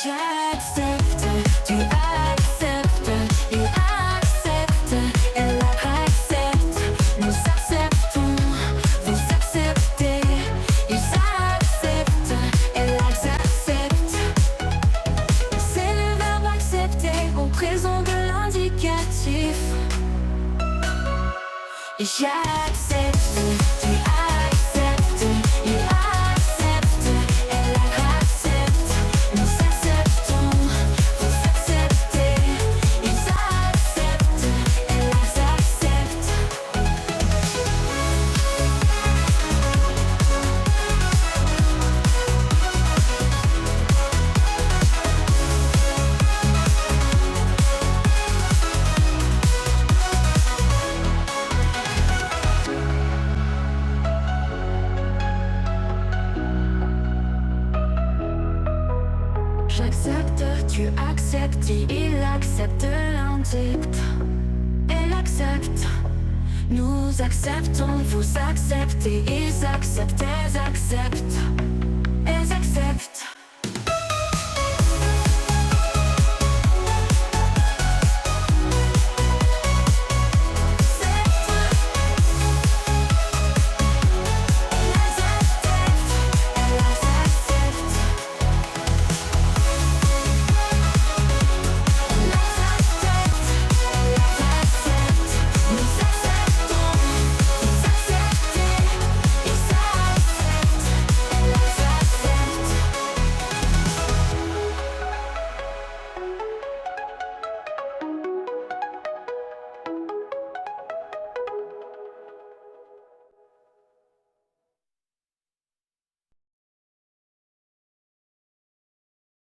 J'accepte, tu acceptes, il accepte, elle accepte, nous acceptons, vous acceptez, ils acceptent, elle accepte. C'est le verbe accepter au présent de l'indicatif. J'accepte, tu acceptes, il accepte, elle accepte, nous acceptons, vous acceptez, ils acceptent, elle accepte. J'accepte, tu acceptes, il accepte l'indict. Elle accepte, nous acceptons, vous acceptez, ils acceptent, elles acceptent. Elles